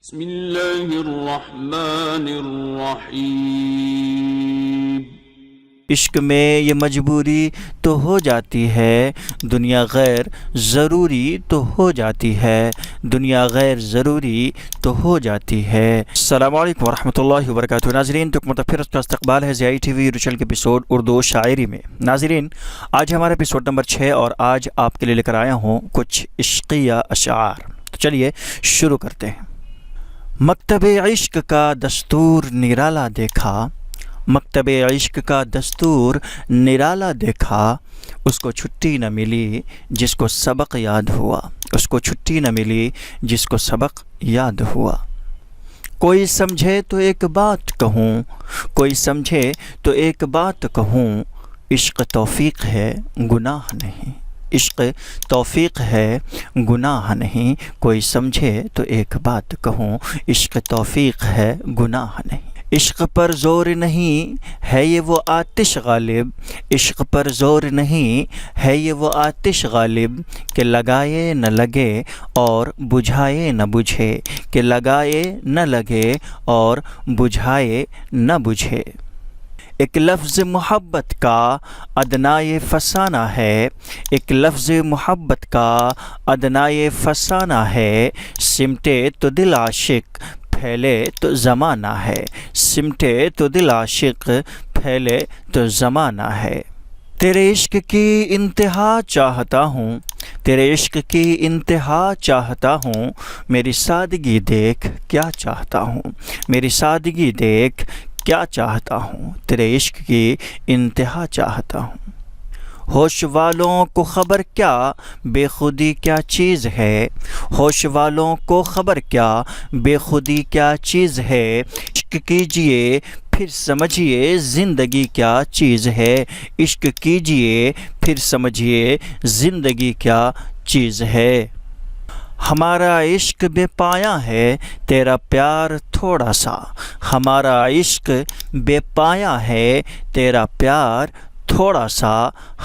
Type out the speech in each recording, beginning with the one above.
بسم اللہ الرحمن الرحیم۔ عشق میں یہ مجبوری تو ہو جاتی ہے، دنیا غیر ضروری تو ہو جاتی ہے، دنیا غیر ضروری تو ہو جاتی ہے۔ السلام علیکم ورحمۃ اللہ وبرکاتہ۔ ناظرین، تو ایک مرتبہ کا استقبال ہے ضیاء ٹی وی ریچل کے ایپیسوڈ اردو شاعری میں۔ ناظرین، آج ہمارا ایپیسوڈ نمبر 6 اور آج آپ کے لیے لے کر آیا ہوں کچھ عشقیہ اشعار۔ تو چلیے شروع کرتے ہیں۔ مکتب عشق کا دستور نرالا دیکھا، مکتب عشق کا دستور نرالا دیکھا، اس کو چھٹی نہ ملی جس کو سبق یاد ہوا، اس کو چھٹی نہ ملی جس کو سبق یاد ہوا۔ کوئی سمجھے تو ایک بات کہوں، کوئی سمجھے تو ایک بات کہوں، عشق توفیق ہے گناہ نہیں، عشق توفیق ہے گناہ نہیں، کوئی سمجھے تو ایک بات کہوں، عشق توفیق ہے گناہ نہیں۔ عشق پر زور نہیں ہے یہ وہ آتش غالب، عشق پر زور نہیں ہے یہ وہ آتش غالب، کہ لگائے نہ لگے اور بجھائے نہ بجھے، کہ لگائے نہ لگے اور بجھائے نہ بجھے۔ ایک لفظ محبت کا ادنائے فسانہ ہے، ایک لفظ محبت کا ادنائے فسانہ ہے، سمٹے تو دل عاشق پھیلے تو زمانہ ہے، سمٹے تو دل عاشق پھیلے تو زمانہ ہے۔ تیرے عشق کی انتہا چاہتا ہوں، تیرے عشق کی انتہا چاہتا ہوں، میری سادگی دیکھ کیا چاہتا ہوں، میری سادگی دیکھ کیا چاہتا ہوں، تیرے عشق کی انتہا چاہتا ہوں۔ ہوش والوں کو خبر کیا بے خودی کیا چیز ہے، ہوش والوں کو خبر کیا بے خودی کیا چیز ہے، عشق کیجئے پھر سمجھیے زندگی کیا چیز ہے، عشق کیجئے پھر سمجھیے زندگی کیا چیز ہے۔ ہمارا عشق بے پایاں ہے تیرا پیار تھوڑا سا، ہمارا عشق بے پایاں ہے تیرا پیار تھوڑا سا،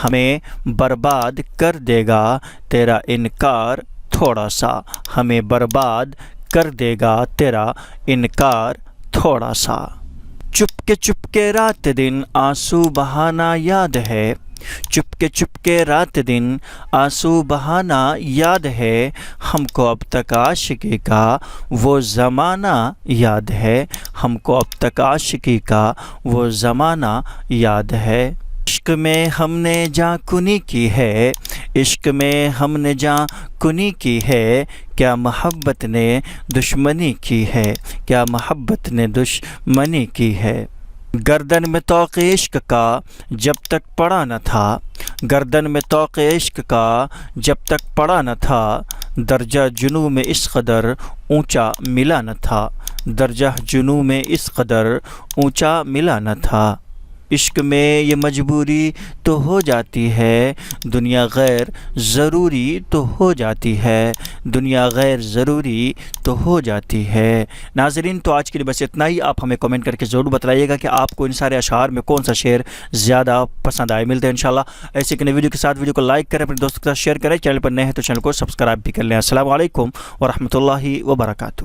ہمیں برباد کر دے گا تیرا انکار تھوڑا سا، ہمیں برباد کر دے گا تیرا انکار تھوڑا سا۔ چپ کے رات دن آنسو بہانا یاد ہے، چپ کے رات دن آنسو بہانا یاد ہے، ہم کو اب تک عاشقی کا وہ زمانہ یاد ہے، ہم کو اب تک عاشقی کا وہ زمانہ یاد ہے۔ عشق میں ہم نے جاں کنی کی ہے، عشق میں ہم نے جاں کنی کی ہے، کیا محبت نے دشمنی کی ہے، کیا محبت نے دشمنی کی ہے۔ گردن میں طوق عشق کا جب تک پڑا نہ تھا، گردن میں طوق عشق کا جب تک پڑا نہ تھا، درجہ جنوں میں اس قدر اونچا ملا نہ تھا، درجہ جنوں میں اس قدر اونچا ملا نہ تھا۔ عشق میں یہ مجبوری تو ہو جاتی ہے، دنیا غیر ضروری تو ہو جاتی ہے، دنیا غیر ضروری تو ہو جاتی ہے۔ ناظرین، تو آج کے لیے بس اتنا ہی۔ آپ ہمیں کمنٹ کر کے ضرور بتلائیے گا کہ آپ کو ان سارے اشعار میں کون سا شعر زیادہ پسند آئے۔ ملتے ہیں انشاءاللہ ایسے ایک نئے ویڈیو کے ساتھ۔ ویڈیو کو لائک کریں، اپنے دوستوں کے ساتھ شیئر کریں، چینل پر نئے ہیں تو چینل کو سبسکرائب بھی کر لیں۔ السلام علیکم ورحمۃ اللہ وبرکاتہ۔